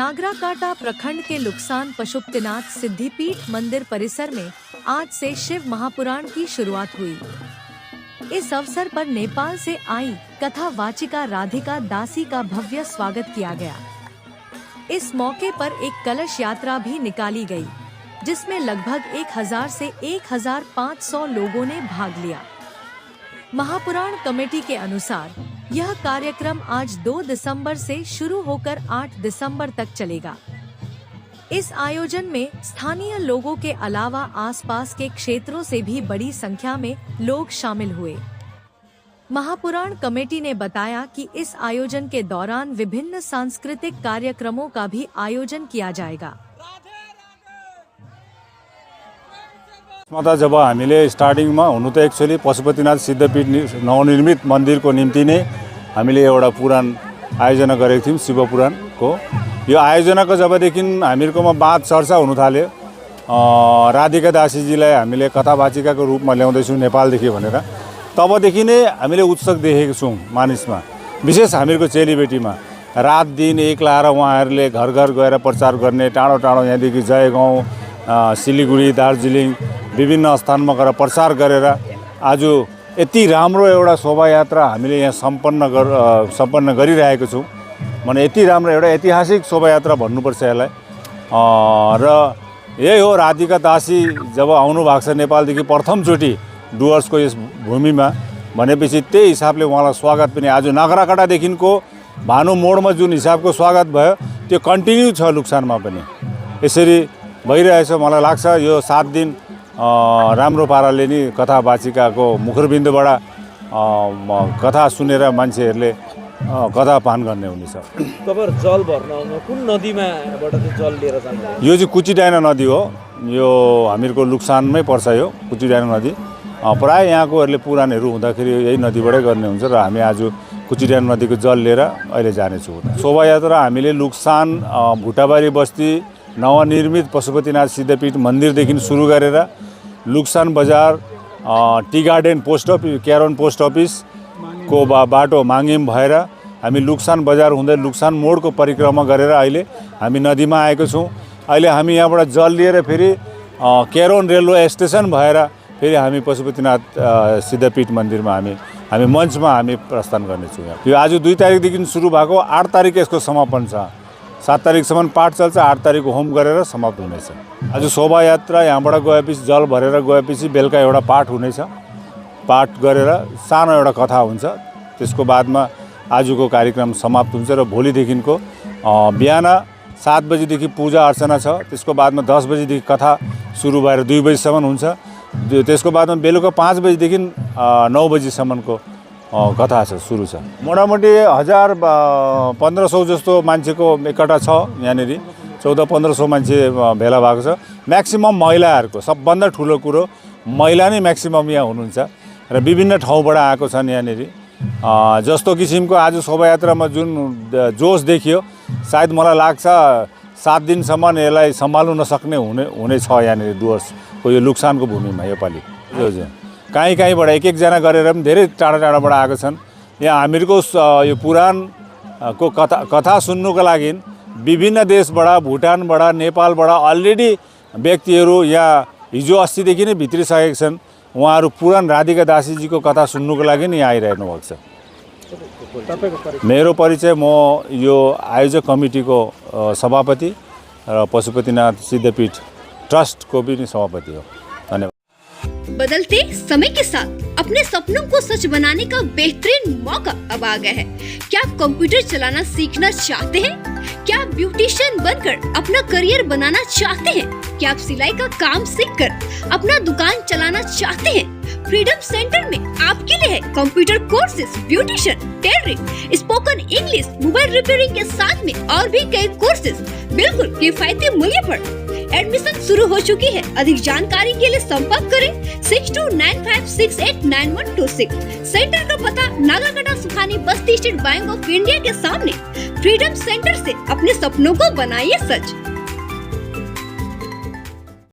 नागराकाटा प्रखंड के लुक्सान पशुपतिनाथ सिद्धिपीठ मंदिर परिसर में आज से शिव महापुराण की शुरुआत हुई। इस अवसर पर नेपाल से आई कथा वाचिका राधिका दासी का भव्य स्वागत किया गया। इस मौके पर एक कलश यात्रा भी निकाली गई, जिसमें लगभग 1000 से 1500 लोगों ने भाग लिया। महापुराण कमेटी के अनुसार यह कार्यक्रम आज 2 दिसंबर से शुरू होकर 8 दिसंबर तक चलेगा। इस आयोजन में स्थानीय लोगों के अलावा आसपास के क्षेत्रों से भी बड़ी संख्या में लोग शामिल हुए। महापुराण कमेटी ने बताया कि इस आयोजन के दौरान विभिन्न सांस्कृतिक कार्यक्रमों का भी आयोजन किया जाएगा। जब हामीले स्टार्टिङमा हुनु त एक्चुअली पशुपतिनाथ सिद्धपीठ नवनिर्मित मन्दिरको निम्ति नै हामीले एउटा पुराण आयोजना गरेको थियौँ, शिव पुराणको। यो आयोजनाको जबदेखि हामीहरूकोमा बात चर्चा हुन थाल्यो, राधिका दासीजीलाई हामीले कथावाचिकाको रूपमा ल्याउँदैछौँ नेपालदेखि भनेर, तबदेखि नै हामीले उत्सुक देखेको छौँ मानिसमा, विशेष हामीहरूको चेलीबेटीमा। रात दिन एक लाएर उहाँहरूले घर घर गएर प्रचार गर्ने, टाढो टाढो यहाँदेखि जयगाउँ, सिलिगुडी, दार्जिलिङ विभिन्न स्थानमा गएर प्रचार गरेर आज यति राम्रो एउटा शोभायात्रा हामीले यहाँ सम्पन्न गरिरहेको छौँ। माने यति राम्रो एउटा ऐतिहासिक शोभायात्रा भन्नुपर्छ यसलाई। र यही हो, राधिका दासी जब आउनु भएको छ नेपालदेखि प्रथमचोटि डुवर्सको यस भूमिमा भनेपछि त्यही हिसाबले उहाँलाई स्वागत पनि आज नागराकाटादेखिको भानु मोडमा जुन हिसाबको स्वागत भयो त्यो कन्टिन्यू छ लुक्सानमा पनि। यसरी भइरहेछ। मलाई लाग्छ यो 7 दिन राम्रो पाराले नि कथावाचिकाको मुखरबिन्दुबाट कथा सुनेर मान्छेहरूले कथा पान गर्ने हुनेछ। तपाईहरु जल भर्न आउनु कुन नदीमाबाट चाहिँ जल लिएर जानुहुन्छ? यो चाहिँ कुचिडाइना नदी हो। यो हामीहरूको लुक्सानमै पर्छ यो कुचिडाइना नदी। प्राय यहाँकोहरूले पुराणहरू हुँदाखेरि यही नदीबाटै गर्ने हुन्छ र हामी आज कुचिडाइना नदीको जल लिएर अहिले जानेछौँ। शोभायात्रा हामीले लुक्सान भुटाबारी बस्ती नवनिर्मित पशुपतिनाथ सिद्धपीठ मन्दिरदेखि सुरु गरेर Luksan Bazar, tea garden post office, Kyaron post अफिसको बाटो माङ्गिम भएर हामी लुक्सान बजार हुँदै लुक्सान मोडको परिक्रमा गरेर अहिले हामी नदीमा आएको छौँ। अहिले हामी यहाँबाट जल लिएर फेरि क्यारोन रेलवे स्टेसन भएर फेरि हामी पशुपतिनाथ सिद्धपीठ मन्दिरमा हामी मञ्चमा हामी प्रस्थान गर्नेछौँ। यो आज 2 तारिकदेखि सुरु भएको, 8 तारिक यसको समापन छ। 7 तारिकसम्म पाठ चल्छ, 8 तारिक होम गरेर समाप्त हुनेछ। आज शोभायात्रा यहाँबाट गएपछि जल भरेर गएपछि बेलुका एउटा पाठ हुनेछ। पाठ गरेर सानो एउटा कथा हुन्छ, त्यसको बादमा आजको कार्यक्रम समाप्त हुन्छ र भोलिदेखिको बिहान 7 बजीदेखि पूजा अर्चना छ। त्यसको बादमा 10 बजीदेखि कथा सुरु भएर 2 बजीसम्म हुन्छ। त्यसको बादमा बेलुका 5 बजीदेखि 9 बजीसम्मको कथा छ, सुरु छ। मोटामोटी 1000-1500 जस्तो मान्छेको एकट्ठा छ यहाँनिर। 1400-1500 मान्छे भेला भएको छ। म्याक्सिमम महिलाहरूको सबभन्दा ठुलो कुरो महिला नै म्याक्सिमम यहाँ हुनुहुन्छ र विभिन्न ठाउँबाट आएको छन् यहाँनिर। जस्तो किसिमको आज शोभायात्रामा जुन जोस देखियो, सायद मलाई लाग्छ 7 दिनसम्म यसलाई सम्हाल्नु नसक्ने हुनेछ यहाँनिर डुवर्सको यो लुक्सानको भूमिमा योपालि। कहीँबाट एक-एकजना गरेर पनि धेरै टाढा टाढाबाट आएको छन्। यहाँ हामीहरूको यो पुराणको कथा सुन्नुको लागि विभिन्न देशबाट, भुटानबाट, नेपालबाट अलरेडी व्यक्तिहरू यहाँ हिजो अस्तिदेखि नै भित्रिसकेका छन्। उहाँहरू पुराण राधिका दासीजीको कथा सुन्नुको लागि नै यहाँ आइरहनु भएको छ। मेरो परिचय, म यो आयोजक कमिटीको सभापति र पशुपतिनाथ सिद्धपीठ ट्रस्टको पनि सभापति हो। धन्यवाद। बदलते समय के साथ अपने सपनों को सच बनाने का बेहतरीन मौका अब आ गया है। क्या आप कंप्यूटर चलाना सीखना चाहते हैं? क्या आप ब्यूटिशियन बनकर अपना करियर बनाना चाहते हैं? क्या आप सिलाई का काम सीखकर अपना दुकान चलाना चाहते हैं? फ्रीडम सेंटर में आपके लिए है computer courses, beautician, tailoring, spoken English, mobile repairing के साथ में और भी कई कोर्सेज बिल्कुल किफायती मूल्य पर। एडमिशन शुरू हो चुकी है। अधिक जानकारी के लिए संपर्क करें 6295689126। सेंटर का पता नागराकाटा सुखानी बस्ती स्टेट बैंक ऑफ इंडिया के सामने। फ्रीडम सेंटर से अपने सपनों को बनाइए सच।